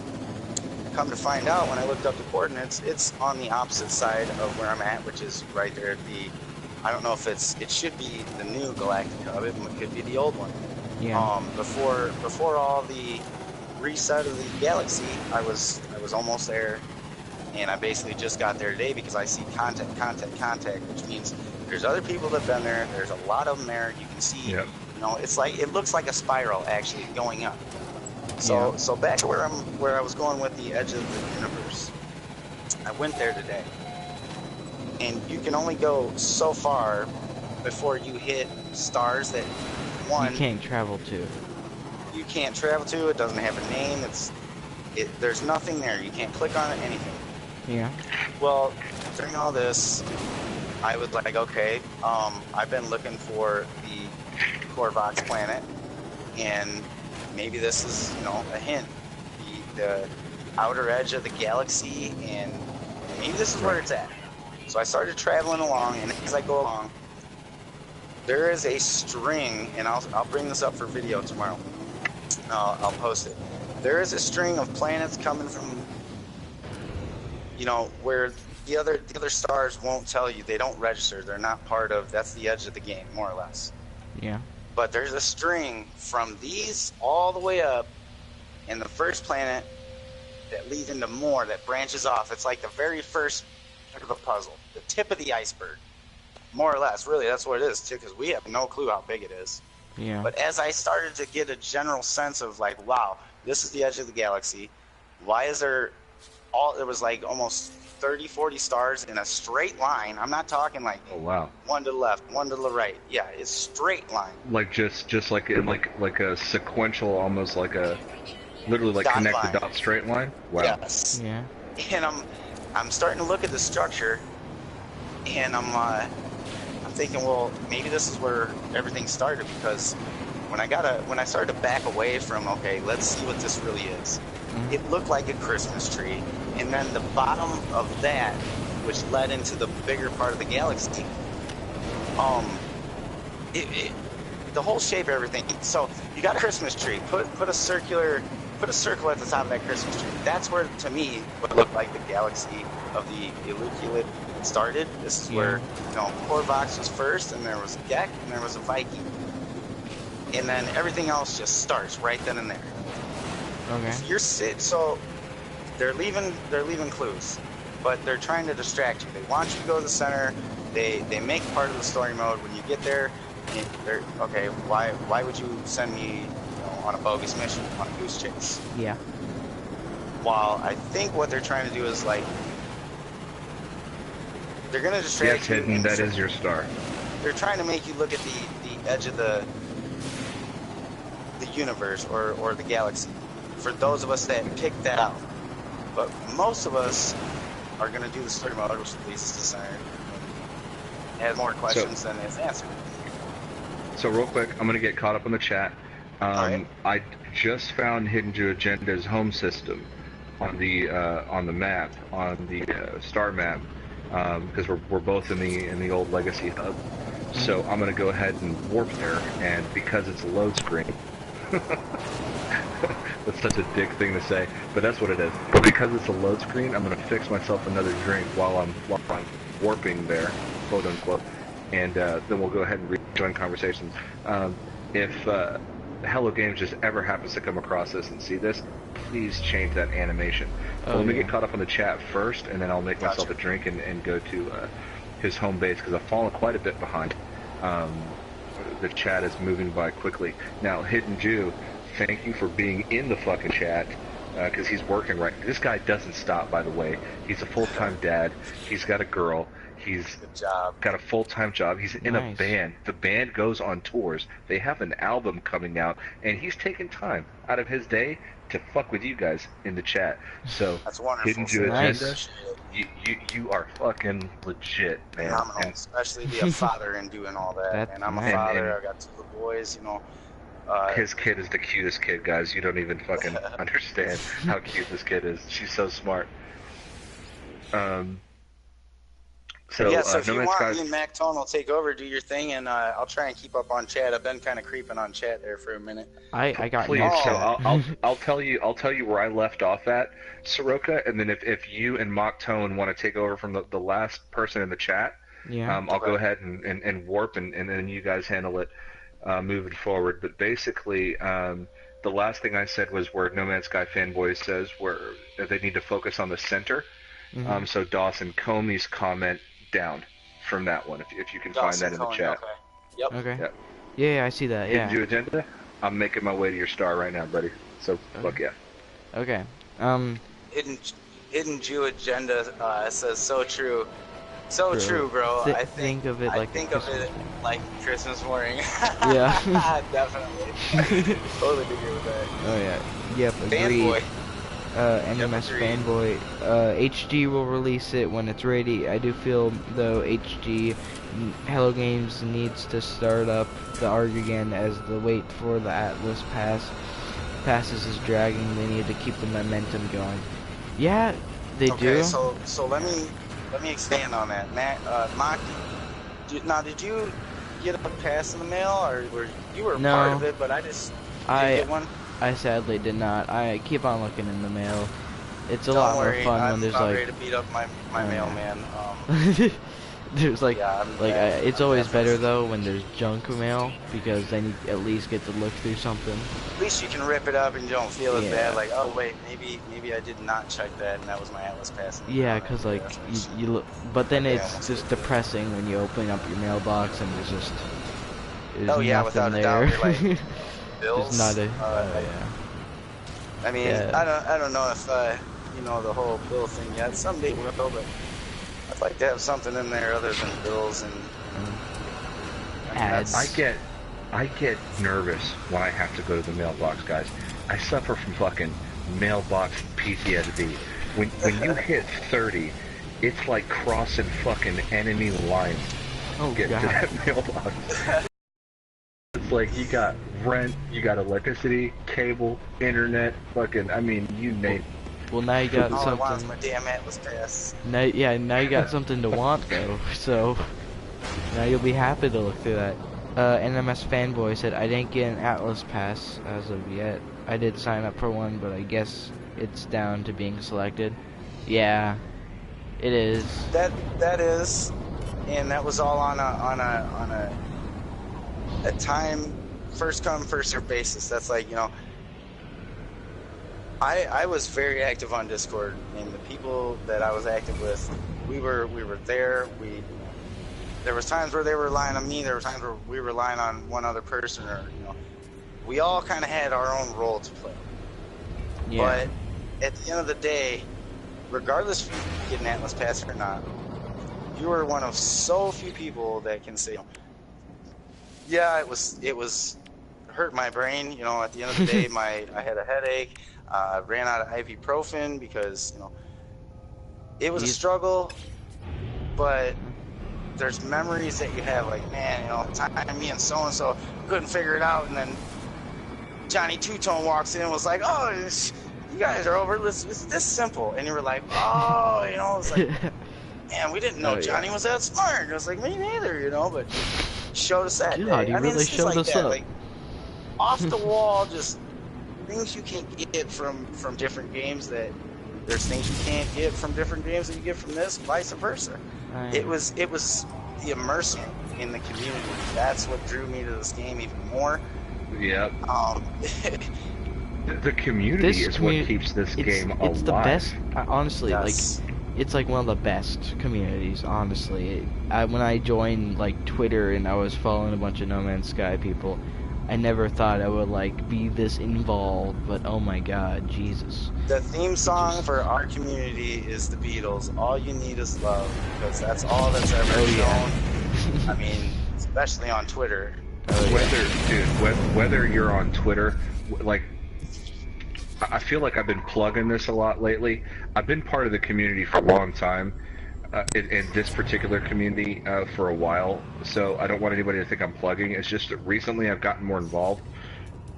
Speaker 3: Come to find out, when I looked up the coordinates, it's on the opposite side of where I'm at, which is right there at the, I don't know if it should be the new Galactic Hub, it could be the old one.
Speaker 2: Yeah.
Speaker 3: Before all the reset of the galaxy, I was almost there, and I basically just got there today because I see contact, which means there's other people that've been there, there's a lot of them there, you can see,
Speaker 1: Yep.
Speaker 3: you know, it's like, it looks like a spiral actually going up. So back to where I was going with the edge of the universe. I went there today, and you can only go so far before you hit stars that
Speaker 2: You can't travel to.
Speaker 3: you can't travel to. It doesn't have a name. There's nothing there. You can't click on it, anything.
Speaker 2: Yeah.
Speaker 3: Well, during all this, I was like, okay, I've been looking for the Corvox planet, and maybe this is, you know, a hint. The outer edge of the galaxy, and maybe this is where it's at. So I started traveling along, and as I go along, there is a string, and I'll bring this up for video tomorrow. I'll post it. There is a string of planets coming from, you know, where the other stars won't tell you. They don't register. They're not part of. That's the edge of the game, more or less.
Speaker 2: Yeah.
Speaker 3: But there's a string from these all the way up, and the first planet that leads into more, that branches off. It's like the very first part of the puzzle, the tip of the iceberg, more or less. Really, that's what it is too, because we have no clue how big it is.
Speaker 2: Yeah.
Speaker 3: But as I started to get a general sense of like, wow, this is the edge of the galaxy. Why is there there was like almost 30, 40 stars in a straight line. I'm not talking like,
Speaker 1: oh wow,
Speaker 3: one to the left, one to the right. Yeah, it's straight line.
Speaker 1: Like just like a sequential, almost like a literally like
Speaker 3: Dot
Speaker 1: connect
Speaker 3: line.
Speaker 1: the dot straight line. Wow.
Speaker 3: Yes.
Speaker 2: Yeah.
Speaker 3: And I'm starting to look at the structure, and I'm thinking, well, maybe this is where everything started, because when I started to back away from, okay, let's see what this really is.
Speaker 2: Mm-hmm.
Speaker 3: It looked like a Christmas tree, and then the bottom of that, which led into the bigger part of the galaxy, the whole shape of everything. So you got a Christmas tree. Put a circle at the top of that Christmas tree. That's where, to me, what looked like the galaxy of the Eluculid started. This is where, you know, Corvox was first, and there was Gek, and there was a Viking, and then everything else just starts right then and there.
Speaker 2: Okay.
Speaker 3: So they're leaving clues, but they're trying to distract you. They want you to go to the center. They make part of the story mode. When you get there, they're okay. Why would you send me, you know, on a bogus mission, on a goose chase?
Speaker 2: Yeah.
Speaker 3: While I think what they're trying to do is like, they're gonna distract you.
Speaker 1: Yes, Hidden, that is your star.
Speaker 3: They're trying to make you look at the edge of the universe or the galaxy, for those of us that pick that out. But most of us are going to do the story mode, which leads us to center. It has more questions than it's answered.
Speaker 1: So real quick, I'm going to get caught up on the chat.
Speaker 3: Right.
Speaker 1: I just found Hidden Jew Agenda's home system on the map, on the star map, because we're both in the old Legacy hub. So I'm going to go ahead and warp there, and because it's a load screen. That's such a dick thing to say, but that's what it is. But because it's a load screen, I'm gonna fix myself another drink while I'm warping there, quote unquote, and then we'll go ahead and rejoin conversations. If Hello Games just ever happens to come across this and see this, please change that animation. But let me get caught up on the chat first, and then I'll make myself a drink and go to his home base, because I've fallen quite a bit behind. The chat is moving by quickly. Now, Hidden Jew, thank you for being in the fucking chat, because he's working right. This guy doesn't stop, by the way. He's a full-time dad. He's got a girl. He's got a full-time job. He's in a band. The band goes on tours. They have an album coming out, and he's taking time out of his day to fuck with you guys in the chat. So,
Speaker 3: that's wonderful.
Speaker 1: Hidden Jew Agenda, you are fucking legit, man.
Speaker 3: Phenomenal,
Speaker 1: and
Speaker 3: especially be a father and doing all that. And I'm a father. I got 2 little boys, you know.
Speaker 1: His kid is the cutest kid, guys. You don't even fucking understand how cute this kid is. She's so smart. So
Speaker 3: if
Speaker 1: No
Speaker 3: you
Speaker 1: Man's
Speaker 3: want,
Speaker 1: Sky...
Speaker 3: me and Mac Tone will take over, do your thing, and I'll try and keep up on chat. I've been kind of creeping on chat there for a minute.
Speaker 2: I got
Speaker 1: Please,
Speaker 2: no
Speaker 1: so I'll tell you where I left off at, Seroka, and then if you and Mock Tone want to take over from the last person in the chat, I'll go ahead and warp, and then you guys handle it moving forward. But basically, the last thing I said was where No Man's Sky Fanboy says where they need to focus on the center. So Dawson, Comey's comment down from that one, if you can find that in the chat.
Speaker 3: Okay. Yep.
Speaker 2: Okay.
Speaker 1: Yep.
Speaker 2: Yeah, I see that. Yeah.
Speaker 1: Hidden Jew Agenda, I'm making my way to your star right now, buddy. So fuck yeah.
Speaker 2: Okay.
Speaker 3: Hidden Jew Agenda says so true. So true, bro. I think
Speaker 2: of it like
Speaker 3: like Christmas morning.
Speaker 2: Yeah.
Speaker 3: Definitely. Totally agree with that.
Speaker 2: Oh yeah. Yep. Agreed.
Speaker 3: Fanboy.
Speaker 2: NMS
Speaker 3: agreed.
Speaker 2: fanboy. HG will release it when it's ready. I do feel though HG Hello Games needs to start up the ARG again as the wait for the Atlas passes is dragging. They need to keep the momentum going. Yeah, they
Speaker 3: Okay,
Speaker 2: do.
Speaker 3: so let me expand on that, Matt. Mock, did you get a pass in the mail, or you were
Speaker 2: No.
Speaker 3: part of it? But I just you didn't get one.
Speaker 2: I sadly did not. I keep on looking in the mail. It's a
Speaker 3: Don't
Speaker 2: lot more
Speaker 3: worry,
Speaker 2: fun
Speaker 3: I'm
Speaker 2: when there's
Speaker 3: about
Speaker 2: like
Speaker 3: ready to beat up my mailman.
Speaker 2: there's like
Speaker 3: Yeah,
Speaker 2: it's
Speaker 3: I'm
Speaker 2: always
Speaker 3: that
Speaker 2: better
Speaker 3: person.
Speaker 2: though when there's junk mail because then you at least get to look through something.
Speaker 3: At least you can rip it up and you don't feel as
Speaker 2: Yeah.
Speaker 3: bad. Like, oh wait, maybe I did not check that, and that was my Atlas pass.
Speaker 2: Yeah, cause like you look, but then
Speaker 3: Okay,
Speaker 2: it's just depressing when you open up your mailbox and there's
Speaker 3: oh yeah,
Speaker 2: nothing
Speaker 3: without a
Speaker 2: there.
Speaker 3: doubt. You're like
Speaker 2: There's
Speaker 3: bills.
Speaker 2: not a yeah.
Speaker 3: I mean,
Speaker 2: Yeah.
Speaker 3: I don't know if you know the whole bill thing yet. Someday we'll, but I'd like to have something in there other than bills and
Speaker 2: Ads.
Speaker 1: I get nervous when I have to go to the mailbox, guys. I suffer from fucking mailbox PTSD. When you hit 30, it's like crossing fucking enemy lines
Speaker 2: Oh
Speaker 1: to get to
Speaker 2: god.
Speaker 1: that mailbox. It's like you got rent, you got electricity, cable, internet, fucking, I mean, you name it.
Speaker 2: Well, now you got
Speaker 3: all I want is
Speaker 2: something.
Speaker 3: my damn Atlas pass.
Speaker 2: Now, yeah, now you got something to want though. So now you'll be happy to look through that. NMS fanboy said I didn't get an Atlas pass as of yet. I did sign up for one, but I guess it's down to being selected. Yeah, it is.
Speaker 3: That is, and that was all on a time first come first served basis. That's like, you know, I was very active on Discord, and the people that I was active with, we were there. There was times where they were relying on me. There were times where we were relying on one other person, or you know, we all kind of had our own role to play.
Speaker 2: Yeah.
Speaker 3: But at the end of the day, regardless if you get an Atlas pass or not, you are one of so few people that can say, yeah, it was hurt my brain. You know, at the end of the day, I had a headache. Ran out of ibuprofen because, you know, it was a struggle. But there's memories that you have, like, man, you know, time me and so couldn't figure it out, and then Johnny Two Tone walks in and was like, oh, you guys are over. It's this simple, and you were like, oh, you know, it's like, man, we didn't know Johnny was that smart. And I was like, me neither, you know, but showed us that
Speaker 2: God,
Speaker 3: day.
Speaker 2: he really showed
Speaker 3: like
Speaker 2: us
Speaker 3: that,
Speaker 2: up.
Speaker 3: like off the wall, just things you can get from different games that there's things you can't get from different games that you get from this, vice versa. It was the immersion in the community. That's what drew me to this game even more.
Speaker 1: Yep. The community is what keeps this game alive.
Speaker 2: It's the best, honestly,
Speaker 3: yes.
Speaker 2: like, it's like one of the best communities, honestly. When I joined, like, Twitter and I was following a bunch of No Man's Sky people, I never thought I would, like, be this involved, but oh my god, Jesus.
Speaker 3: The theme song for our community is the Beatles, All You Need Is Love, because that's all that's ever shown. I mean, especially on Twitter.
Speaker 1: Whether you're on Twitter, like, I feel like I've been plugging this a lot lately. I've been part of the community for a long time, in this particular community for a while, so I don't want anybody to think I'm plugging. It's just that recently I've gotten more involved.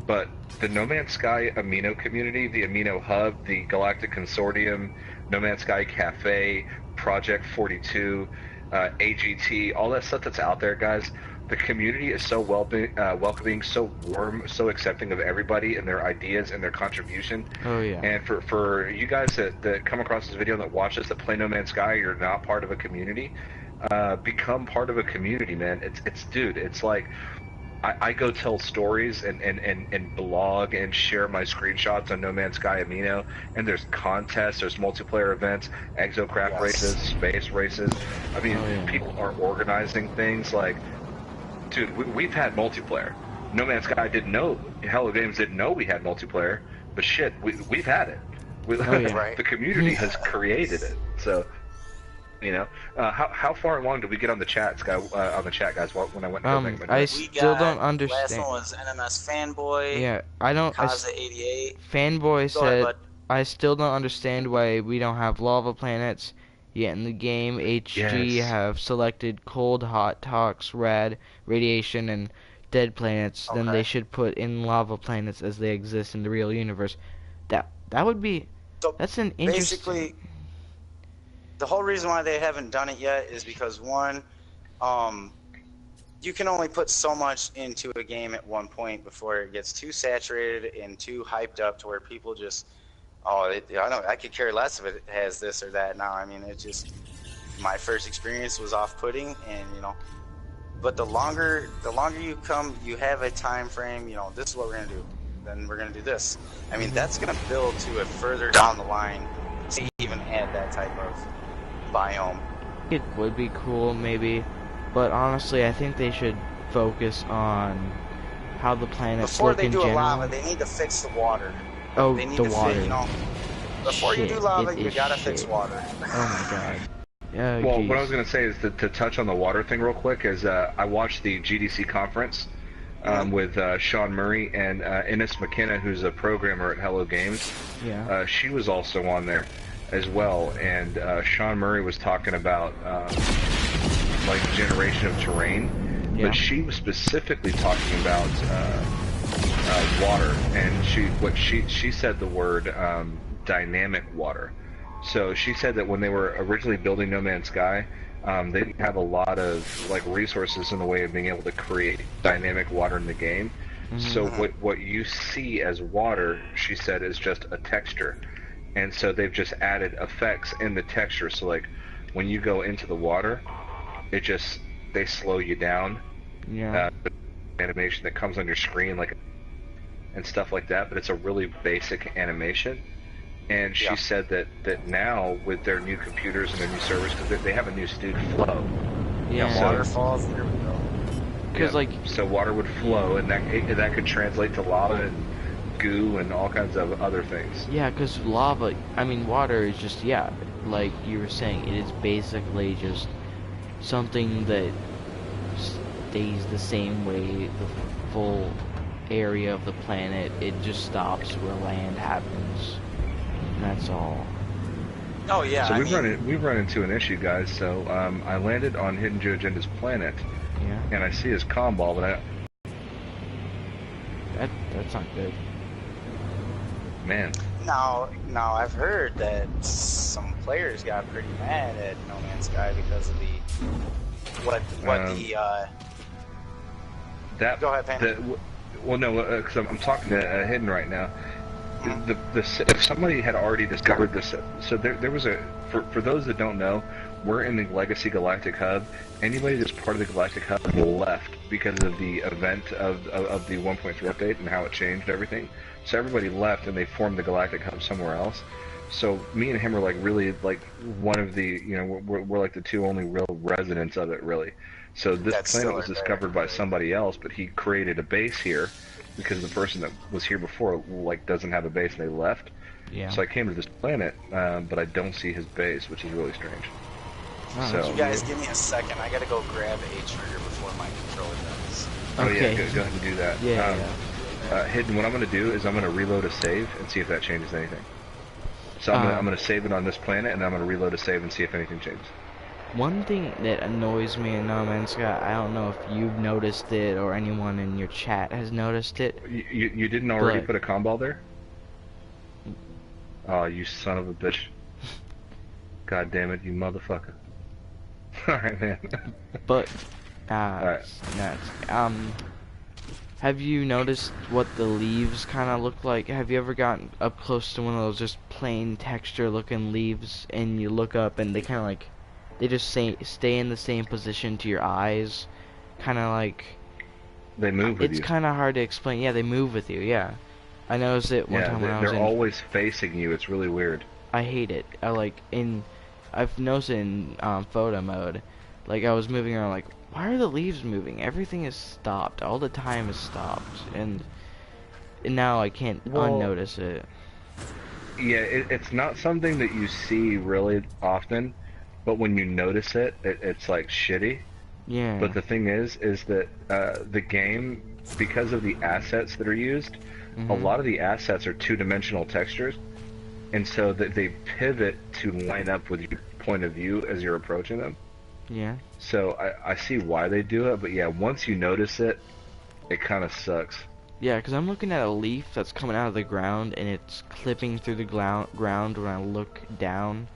Speaker 1: But the No Man's Sky Amino community, the Amino Hub, the Galactic Consortium, No Man's Sky Cafe, Project 42, AGT, all that stuff that's out there, guys, the community is so welcoming, so warm, so accepting of everybody and their ideas and their contribution.
Speaker 2: Oh yeah.
Speaker 1: And for you guys that come across this video and that watch this, that play No Man's Sky, you're not part of a community, become part of a community, man. It's like I go tell stories and blog and share my screenshots on No Man's Sky Amino, and there's contests, there's multiplayer events, exocraft races, space races. I mean, people are organizing things like, dude, we've had multiplayer. No Man's Sky didn't know, Hello Games didn't know we had multiplayer, but shit, we've had it. The community has created it. So, you know, how far along did we get on the chat, guys? When I went to make my
Speaker 2: I still don't understand.
Speaker 3: Last one was NMS fanboy.
Speaker 2: Yeah, I don't.
Speaker 3: Kaza88.
Speaker 2: Fanboy
Speaker 3: Go ahead,
Speaker 2: said,
Speaker 3: bud.
Speaker 2: I still don't understand why we don't have lava planets. Yet in the game, HG
Speaker 1: Yes.
Speaker 2: have selected cold, hot, tox, rad, radiation, and dead planets. Then they
Speaker 3: Okay.
Speaker 2: should put in lava planets as they exist in the real universe. That would be.
Speaker 3: So
Speaker 2: That's an interesting.
Speaker 3: basically, the whole reason why they haven't done it yet is because one, you can only put so much into a game at one point before it gets too saturated and too hyped up to where people just, I could care less if it has this or that now. I mean, it just, my first experience was off-putting, and but the longer you come, you have a time frame. This is what we're gonna do. Then we're gonna do this. I mean, that's gonna build to a further down the line to even add that type of biome.
Speaker 2: It would be cool, maybe, but honestly, I think they should focus on how the planets
Speaker 3: Before
Speaker 2: look
Speaker 3: they
Speaker 2: in
Speaker 3: do a
Speaker 2: general.
Speaker 3: lava, they need to fix the water.
Speaker 2: Oh,
Speaker 3: They need
Speaker 2: the
Speaker 3: to
Speaker 2: water.
Speaker 3: before you do
Speaker 2: Shit,
Speaker 3: lava,
Speaker 2: it
Speaker 3: you
Speaker 2: is
Speaker 3: gotta fix
Speaker 2: shit.
Speaker 3: water.
Speaker 2: Oh my god. Oh,
Speaker 1: Well,
Speaker 2: geez.
Speaker 1: what I was going to say is to touch on the water thing real quick is I watched the GDC conference with Sean Murray and Ines McKenna, who's a programmer at Hello Games.
Speaker 2: Yeah.
Speaker 1: She was also on there as well, and Sean Murray was talking about like generation of terrain,
Speaker 2: Yeah.
Speaker 1: but she was specifically talking about water, and she said the word dynamic water. So she said that when they were originally building No Man's Sky, they didn't have a lot of like resources in the way of being able to create dynamic water in the game. So what you see as water, she said, is just a texture, and so they've just added effects in the texture. So like when you go into the water, they slow you down.
Speaker 2: Yeah.
Speaker 1: Animation that comes on your screen and stuff like that, but it's a really basic animation. And she said that now with their new computers and their new servers, because they have a new student flow.
Speaker 2: Yeah.
Speaker 1: So-
Speaker 3: Waterfalls. Here we go.
Speaker 2: Because like
Speaker 1: so water would flow, and that could translate to lava and goo and all kinds of other things.
Speaker 2: yeah, because lava. I mean, water is just like you were saying, it is basically just something that stays the same way the full area of the planet. It just stops where land happens. And that's all.
Speaker 3: Oh yeah.
Speaker 1: So
Speaker 3: I
Speaker 1: we've run into an issue, guys. So I landed on Hidden Joe Agenda's planet,
Speaker 2: Yeah.
Speaker 1: and I see his comm ball, but
Speaker 2: That's not good.
Speaker 3: Now I've heard that some players got pretty mad at No Man's Sky because of
Speaker 1: that
Speaker 3: Go ahead, Panda.
Speaker 1: well, no, because I'm talking to Hidden right now. If somebody had already discovered this, so there was for those that don't know, we're in the Legacy Galactic Hub. Anybody that's part of the Galactic Hub left because of the event of the 1.3 update and how it changed everything. So everybody left and they formed the Galactic Hub somewhere else. So me and him are like really like one of the, we're like the two only real residents of it, really. So this
Speaker 3: That's
Speaker 1: planet
Speaker 3: still
Speaker 1: was
Speaker 3: a
Speaker 1: discovered by somebody else, but he created a base here because the person that was here before like doesn't have a base and they left.
Speaker 2: Yeah.
Speaker 1: So I came to this planet, but I don't see his base, which is really strange.
Speaker 2: Oh,
Speaker 1: So-
Speaker 3: You guys, give me a second. I gotta go grab a trigger before my controller does.
Speaker 1: Oh yeah,
Speaker 2: Okay.
Speaker 1: go ahead and do that.
Speaker 2: Yeah.
Speaker 1: Hidden, what I'm going to do is I'm going to reload a save and see if that changes anything. So I'm going to save it on this planet, and I'm going to reload a save and see if anything changes.
Speaker 2: One thing that annoys me in No Man's Sky, I don't know if you've noticed it or anyone in your chat has noticed it.
Speaker 1: You didn't already
Speaker 2: But-
Speaker 1: put a comm ball there? Oh, you son of a bitch. God damn it, you motherfucker. Alright, man.
Speaker 2: But,
Speaker 1: Alright.
Speaker 2: have you noticed what the leaves kind of look like? Have you ever gotten up close to one of those just plain texture looking leaves and you look up and they kind of like, they just stay in the same position to your eyes? Kind of like,
Speaker 1: They move with
Speaker 2: it's
Speaker 1: you.
Speaker 2: kind of hard to explain. Yeah, they move with you, yeah. I noticed it one
Speaker 1: Yeah,
Speaker 2: time when I was
Speaker 1: they're
Speaker 2: in...
Speaker 1: always facing you. It's really weird.
Speaker 2: I hate it. I've noticed it in photo mode. Like I was moving around, like, why are the leaves moving? Everything is stopped. All the time is stopped, and now I can't unnotice it.
Speaker 1: Yeah, it's not something that you see really often, but when you notice it, it's like shitty.
Speaker 2: Yeah.
Speaker 1: But the thing is that the game, because of the assets that are used, a lot of the assets are two-dimensional textures. and so that they pivot to line up with your point of view as you're approaching them.
Speaker 2: Yeah.
Speaker 1: So I see why they do it, but yeah, once you notice it, it kind of sucks.
Speaker 2: Yeah, because I'm looking at a leaf that's coming out of the ground, and it's clipping through the ground when I look down,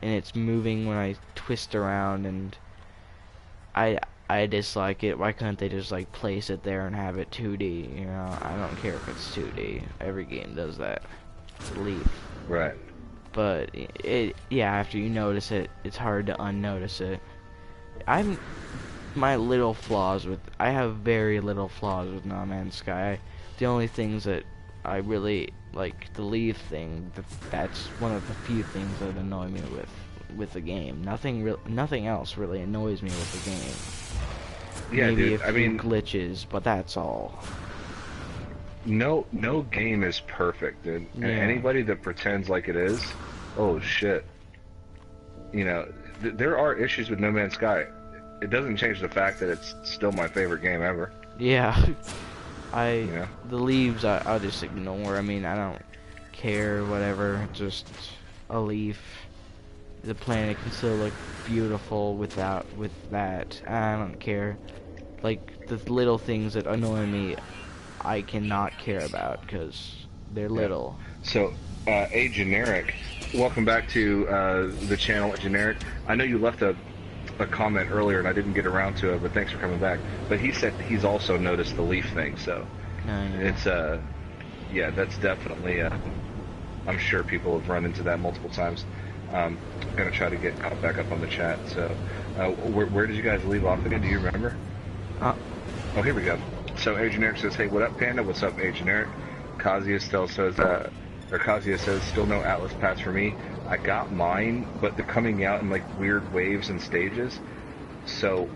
Speaker 2: and it's moving when I twist around, and I dislike it. Why couldn't they just like place it there and have it 2D? You know, I don't care if it's 2D. Every game does that. It's a leaf.
Speaker 1: Right.
Speaker 2: But yeah, after you notice it, it's hard to unnotice it. I have very little flaws with No Man's Sky. The only things that I really like, the leaf thing, that's one of the few things that annoy me with the game. Nothing else really annoys me with the game.
Speaker 1: Yeah,
Speaker 2: Maybe
Speaker 1: dude.
Speaker 2: a few glitches, but that's all.
Speaker 1: No game is perfect, dude. And
Speaker 2: Yeah.
Speaker 1: anybody that pretends like it is, oh shit. You know, there are issues with No Man's Sky. It doesn't change the fact that it's still my favorite game ever.
Speaker 2: Yeah.
Speaker 1: Yeah.
Speaker 2: The leaves I'll just ignore. I mean, I don't care, whatever. Just a leaf. The planet can still look beautiful with that. I don't care. Like, the little things that annoy me, I cannot care about because they're little.
Speaker 1: So, A Generic, welcome back to the channel, Generic. I know you left a comment earlier and I didn't get around to it, but thanks for coming back. But he said he's also noticed the leaf thing, so it's yeah, that's definitely I'm sure people have run into that multiple times. I'm gonna try to get caught back up on the chat. So where did you guys leave off again? Do you remember? Oh, here we go. So A Generic says, hey, what up, Panda? What's up, A Generic? Kazuya still says Kazuya says, still no Atlas Pass for me. I got mine, but they're coming out in like weird waves and stages. So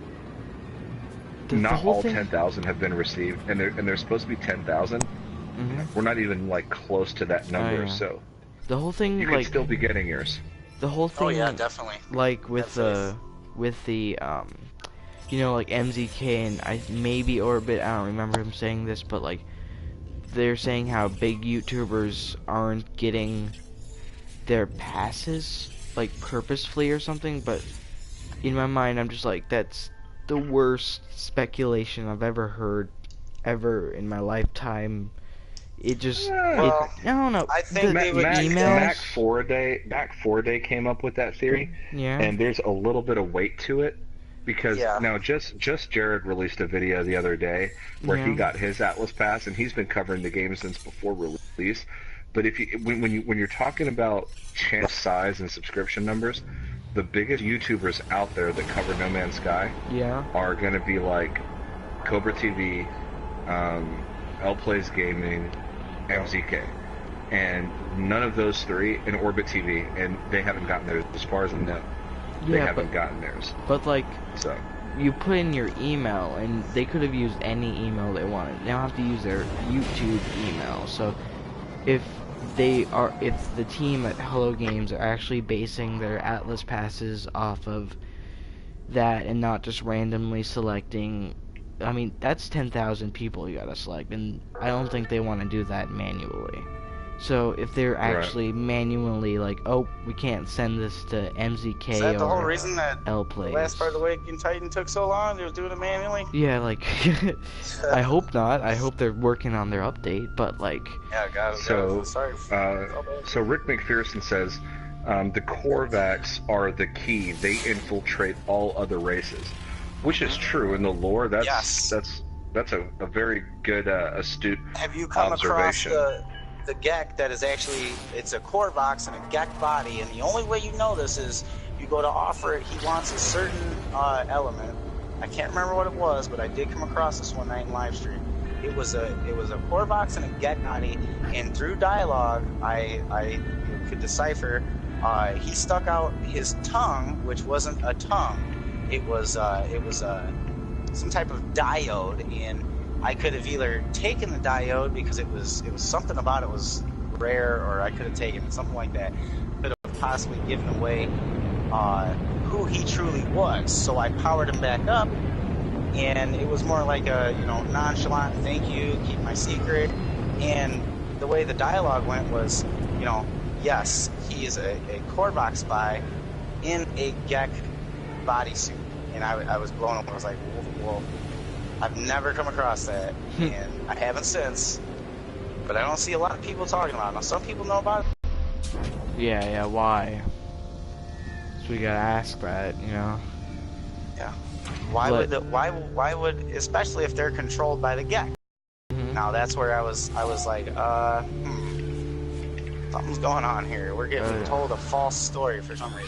Speaker 1: not all 10,000 have been received, and they're supposed to be 10,000.
Speaker 2: Mm-hmm.
Speaker 1: We're not even like close to that number, so
Speaker 2: the whole thing,
Speaker 1: you could still be getting yours.
Speaker 2: The whole thing,
Speaker 3: oh yeah, definitely.
Speaker 2: Like with the you know, like MZK and maybe Orbit, I don't remember him saying this, but like they're saying how big YouTubers aren't getting their passes like purposefully or something, but in my mind I'm just like, that's the worst speculation I've ever heard in my lifetime. It just I don't know.
Speaker 3: I think they would
Speaker 1: Mac 4-Day came up with that theory.
Speaker 2: Yeah.
Speaker 1: And there's a little bit of weight to it because now just Jared released a video the other day where he got his Atlas Pass, and he's been covering the game since before release. But if you when you're talking about channel size and subscription numbers, the biggest YouTubers out there that cover No Man's Sky are going to be like Cobra TV, L Plays Gaming, MZK, and none of those three in Orbit TV, and they haven't gotten theirs as far as I know. They haven't gotten theirs.
Speaker 2: But like,
Speaker 1: so
Speaker 2: you put in your email, and they could have used any email they wanted. They don't have to use their YouTube email. So if the team at Hello Games are actually basing their Atlas passes off of that and not just randomly selecting, I mean, that's 10,000 people you gotta select, and I don't think they want to do that manually. So if they're actually manually like, oh, we can't send this to MZK
Speaker 3: Is that the whole
Speaker 2: or
Speaker 3: reason that
Speaker 2: L Plays.
Speaker 3: the last part of the Waking Titan took so long? They were doing it manually?
Speaker 2: Yeah, like, I hope not. I hope they're working on their update, but like...
Speaker 3: Yeah,
Speaker 1: so Rick McPherson says, the Korvax are the key. They infiltrate all other races. Which is true in the lore. That's a very good, astute observation.
Speaker 3: Have you come across the Gek that is actually, it's a Korvax and a Gek body, and the only way you know this is you go to offer it, he wants a certain element. I can't remember what it was, but I did come across this one night in Livestream. It was a Korvax and a Gek body, and through dialogue, I could decipher. He stuck out his tongue, which wasn't a tongue. It was some type of diode, and I could have either taken the diode because it was something about it was rare, or I could have taken something like that. Could have possibly given away who he truly was. So I powered him back up, and it was more like a nonchalant thank you, keep my secret. And the way the dialogue went was, yes, he is a Korvax spy in a Gek bodysuit. And I was blown away. I was like, well, I've never come across that, and I haven't since. But I don't see a lot of people talking about it. Now, some people know about it.
Speaker 2: Yeah, why? So we gotta ask that, you know?
Speaker 3: Yeah. Why would, especially if they're controlled by the Gek? Now that's where I was like, something's going on here. We're getting told a false story for some reason.